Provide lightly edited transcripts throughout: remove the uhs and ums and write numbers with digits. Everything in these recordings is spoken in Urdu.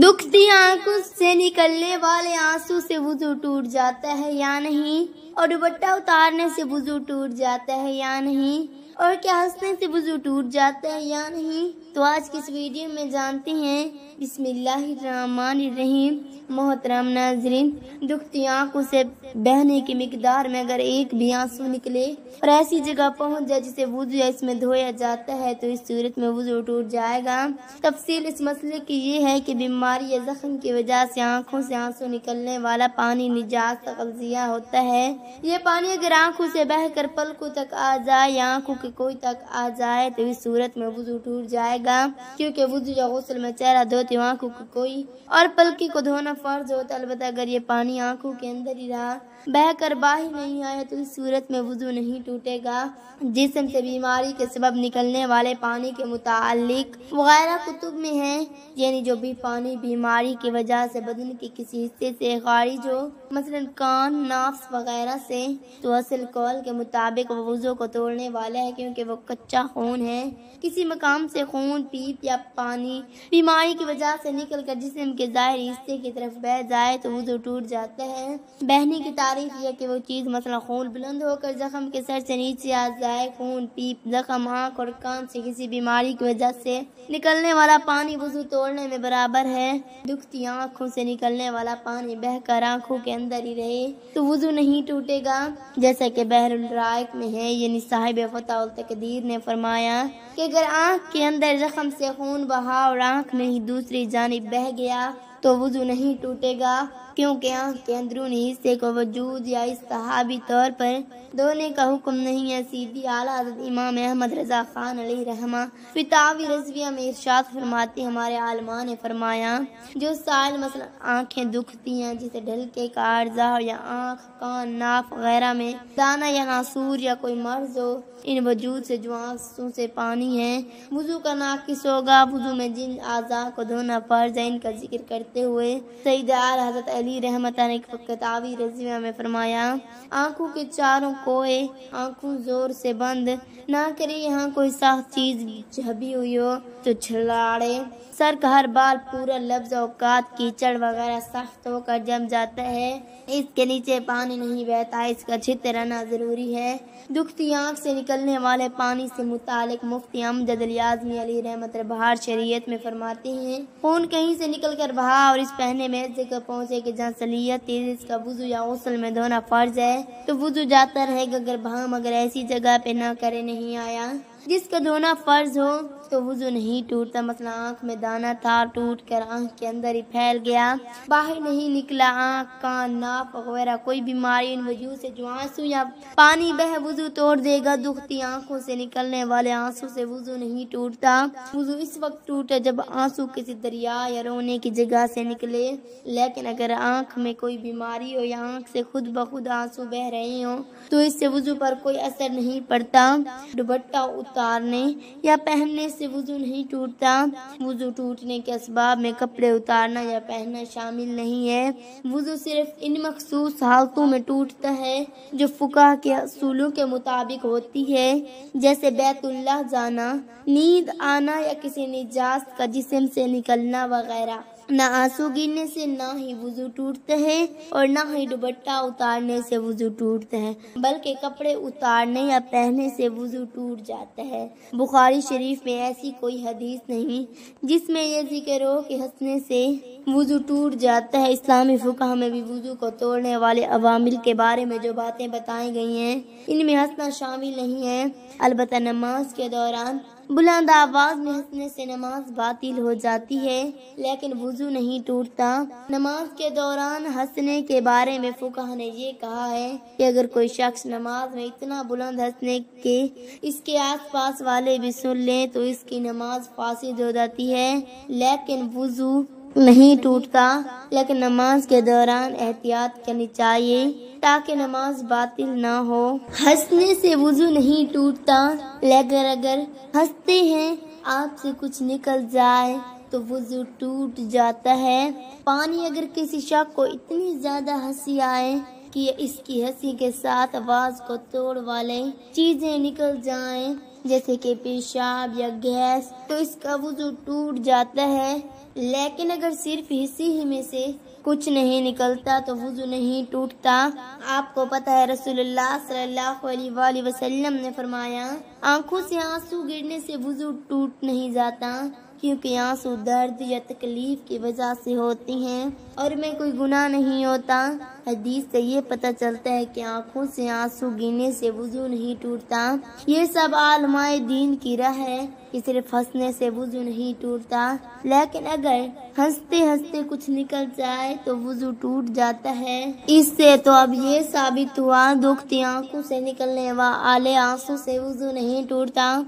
دکھتی آنکھوں سے نکلنے والے آنسو سے وضو ٹوٹ جاتا ہے یا نہیں؟ اور دوپٹہ اتارنے سے وضو ٹوٹ جاتا ہے یا نہیں؟ اور کیا ہنسنے سے وضو ٹوٹ جاتا ہے یا نہیں؟ تو آج کی اس ویڈیو میں جانتے ہیں۔ بسم اللہ الرحمن الرحیم۔ محترم ناظرین، دکھتی آنکھوں سے بہنے کی مقدار میں اگر ایک بھی آنسو نکلے اور ایسی جگہ پہنچ جائے جسے وضو یا اس میں دھویا جاتا ہے تو اس صورت میں وضو ٹوٹ جائے گا۔ تفصیل اس مسئلے کی یہ ہے کہ بیماری یا زخم کی وجہ سے آنکھوں سے آنسو نکلنے والا پانی نجاست تغذیہ ہوتا ہے۔ یہ پانی اگر آنکھوں سے بہہ کر پلکوں تک آ جائے یا آنکھوں کے کوئی تک آ جائے تو اس صورت میں وضو ٹوٹ جائے گا، کیونکہ وضو یا غسل میں چہرہ دھوتے آنکھوں کو کوئی اور پلکی کو دھونا فرض ہوتا ہے۔ البتہ اگر یہ پانی آنکھوں کے اندر ہی رہا، بہہ کر باہر نہیں آیا تو اس صورت میں وضو نہیں ٹوٹے گا۔ جسم سے بیماری کے سبب نکلنے والے پانی کے متعلق وغیرہ کتب میں ہے، یعنی جو بھی پانی بیماری کی وجہ سے بدن کے کسی حصے سے خارج ہو، مثلا کان، ناف وغیرہ سے، تو اصل قول کے مطابق وہ وضو کو توڑنے والا ہے، کیونکہ وہ کچا خون ہے۔ کسی مقام سے خون، پیپ یا پانی بیماری کی وجہ سے نکل کر جسم کے ظاہری حصے کی طرف بہہ جائے تو وضو ٹوٹ جاتا ہے۔ بہنے کی تعریف یہ کہ وہ چیز مثلا خون بلند ہو کر زخم کے سر سے نیچے آ جائے۔ خون، پیپ، زخم، آنکھ اور کان سے کسی بیماری کی وجہ سے نکلنے والا پانی وضو توڑنے میں برابر ہے۔ دکھتی آنکھوں سے نکلنے والا پانی بہہ کر آنکھوں کے اندر ہی رہے تو وضو نہیں ٹوٹے گا، جیسا کہ بحر الرائق میں ہے، یعنی صاحب فتح التقدیر نے فرمایا کہ اگر آنکھ کے اندر زخم سے خون بہا اور آنکھ میں ہی دوسری جانب بہہ گیا تو وضو نہیں ٹوٹے گا، کیونکہ آنکھ کے اندرونی حصے کو وجود یا استحابی طور پر دھونے کا حکم نہیں ہے۔ سیدھی اعلیٰ حضرت امام احمد رضا خان علیہ رحمہ فتاوی رضویہ میں ارشاد فرماتے، ہمارے عالماء نے فرمایا جو سائل مثلا آنکھیں دکھتی ہیں جسے ڈھلکے کا عارضہ ہو یا آنکھ، کان، ناف وغیرہ میں دانہ یا ناسور یا کوئی مرض ہو، ان وجود سے جو آنسوں سے پانی ہے وضو کا ناقص ہوگا۔ وضو میں جن اعضاء کو دھونا فرض ہے ان کا ذکر کرتے ہوئے سید اعلیٰ حضرت علی رحمۃ نے فتاوی رضویہ میں فرمایا آنکھوں کے چاروں کوئے آنکھوں زور سے بند نہ کرے، یہاں کوئی سخت چیز جھبی ہوئی ہو تو چھلاڑے، سر کا ہر بال پورا لفظ اوقات کیچڑ وغیرہ سخت ہو کر جم جاتا ہے، اس کے نیچے پانی نہیں بہتا، اس کا چھت رہنا ضروری ہے۔ دکھتی آنکھ سے نکلنے والے پانی سے متعلق مفتی امجد علی اعظمی علیہ رحمت بہار شریعت میں فرماتے ہیں خون کہیں سے نکل کر بہا اور اس پہنے میں اس جگہ پہنچے کہ جہاں صلیت تھی، اس کا وضو یا غسل میں دھونا فرض ہے تو وضو جاتا رہے گا، اگر بہا مگر ایسی جگہ پہ نہ کرے نہیں آیا جس کا دھونا فرض ہو تو وضو نہیں ٹوٹتا۔ مثلا آنکھ میں دانہ تھا، ٹوٹ کر آنکھ کے اندر ہی پھیل گیا، باہر نہیں نکلا، آنکھ، کان، ناف وغیرہ کوئی بیماری ان وجوہ سے جو آنسو یا پانی بہ وضو توڑ دے گا۔ دکھتی آنکھوں سے نکلنے والے آنسو سے وضو نہیں ٹوٹتا۔ وضو اس وقت ٹوٹے جب آنسو کسی دریا یا رونے کی جگہ سے نکلے، لیکن اگر آنکھ میں کوئی بیماری ہو یا آنکھ سے خود بخود آنسو بہ رہے ہوں تو اس سے وضو پر کوئی اثر نہیں پڑتا۔ دوپٹہ اتارنے یا پہننے سے وضو نہیں ٹوٹتا۔ وضو ٹوٹنے کے اسباب میں کپڑے اتارنا یا پہننا شامل نہیں ہے۔ وضو صرف ان مخصوص حالتوں میں ٹوٹتا ہے جو فقہا کے اصولوں کے مطابق ہوتی ہے، جیسے بیت اللہ جانا، نیند آنا یا کسی نجاست کا جسم سے نکلنا وغیرہ۔ نہ آنسو گرنے سے نہ ہی وضو ٹوٹتا ہے اور نہ ہی دوپٹہ اتارنے سے وضو ٹوٹتا ہے، بلکہ کپڑے اتارنے یا پہننے سے وضو ٹوٹ جاتا ہے۔ بخاری شریف میں ایسی کوئی حدیث نہیں جس میں یہ ذکر ہو کہ ہنسنے سے وضو ٹوٹ جاتا ہے۔ اسلامی فقہ میں بھی وضو کو توڑنے والے عوامل کے بارے میں جو باتیں بتائی گئی ہیں ان میں ہنسنا شامل نہیں ہے۔ البتہ نماز کے دوران بلند آواز میں ہنسنے سے نماز باطل ہو جاتی ہے، لیکن وضو نہیں ٹوٹتا۔ نماز کے دوران ہنسنے کے بارے میں فقہا نے یہ کہا ہے کہ اگر کوئی شخص نماز میں اتنا بلند ہنسنے کے اس کے آس پاس والے بھی سن لیں تو اس کی نماز فاسد ہو جاتی ہے، لیکن وضو نہیں ٹوٹتا۔ لیکن نماز کے دوران احتیاط کرنی چاہیے تاکہ نماز باطل نہ ہو۔ ہنسنے سے وضو نہیں ٹوٹتا، لیکن اگر ہنستے ہیں آپ سے کچھ نکل جائے تو وضو ٹوٹ جاتا ہے۔ پانی اگر کسی شخص کو اتنی زیادہ ہنسی آئے کہ اس کی ہنسی کے ساتھ آواز کو توڑ والے چیزیں نکل جائیں جیسے کہ پیشاب یا گیس، تو اس کا وضو ٹوٹ جاتا ہے۔ لیکن اگر صرف حصے ہی میں سے کچھ نہیں نکلتا تو وضو نہیں ٹوٹتا۔ آپ کو پتہ ہے رسول اللہ صلی اللہ علیہ وآلہ وسلم نے فرمایا، آنکھوں سے آنسو گرنے سے وضو ٹوٹ نہیں جاتا، کیونکہ آنسو درد یا تکلیف کی وجہ سے ہوتی ہیں اور میں کوئی گناہ نہیں ہوتا۔ حدیث سے یہ پتہ چلتا ہے کہ آنکھوں سے آنسو گرنے سے وضو نہیں ٹوٹتا۔ یہ سب علماء دین کی راہ ہے کہ صرف ہنسنے سے وضو نہیں ٹوٹتا، لیکن اگر ہنستے ہنستے کچھ نکل جائے تو وضو ٹوٹ جاتا ہے۔ اس سے تو اب یہ ثابت ہوا دکھتی آنکھوں سے نکلنے والے آنسو سے وضو نہیں ٹوٹتا۔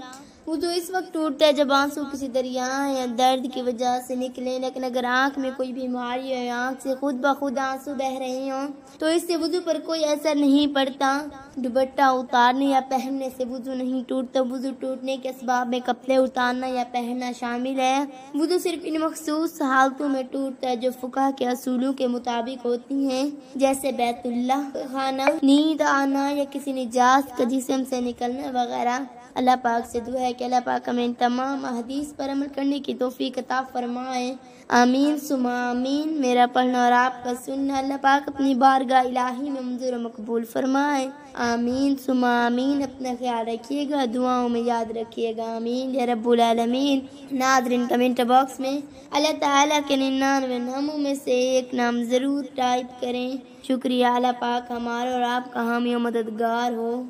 وضو اس وقت ٹوٹتا ہے جب آنسو کسی دریا یا درد کی وجہ سے نکلے، لیکن اگر آنکھ میں کوئی بیماری ہے یا آنکھ سے خود بخود آنسو بہ رہے ہوں تو اس سے وضو پر کوئی اثر نہیں پڑتا۔ دوپٹہ اتارنے یا پہننے سے وضو نہیں ٹوٹتا۔ وضو ٹوٹنے کے اسباب میں کپڑے اتارنا یا پہننا شامل ہے۔ وضو صرف ان مخصوص حالتوں میں ٹوٹتا ہے جو فقہ کے اصولوں کے مطابق ہوتی ہیں، جیسے بیت اللہ خانہ، نیند آنا یا کسی نجاست کا جسم سے نکلنا وغیرہ۔ اللہ پاک سے دعا ہے کہ اللہ پاک ہمیں ان تمام احادیث پر عمل کرنے کی توفیق عطا فرمائے۔ آمین ثم آمین۔ میرا پڑھنا اور آپ کا سننا اللہ پاک اپنی بارگاہ الہی میں منظور و مقبول فرمائے۔ آمین ثم آمین۔ اپنا خیال رکھیے گا، دعاؤں میں یاد رکھیے گا، آمین یا رب العالمین۔ ناظرین کمنٹ باکس میں اللہ تعالیٰ کے 99 ناموں میں سے ایک نام ضرور ٹائپ کریں۔ شکریہ، اللہ پاک ہمارا اور آپ کا حامی و مددگار ہو۔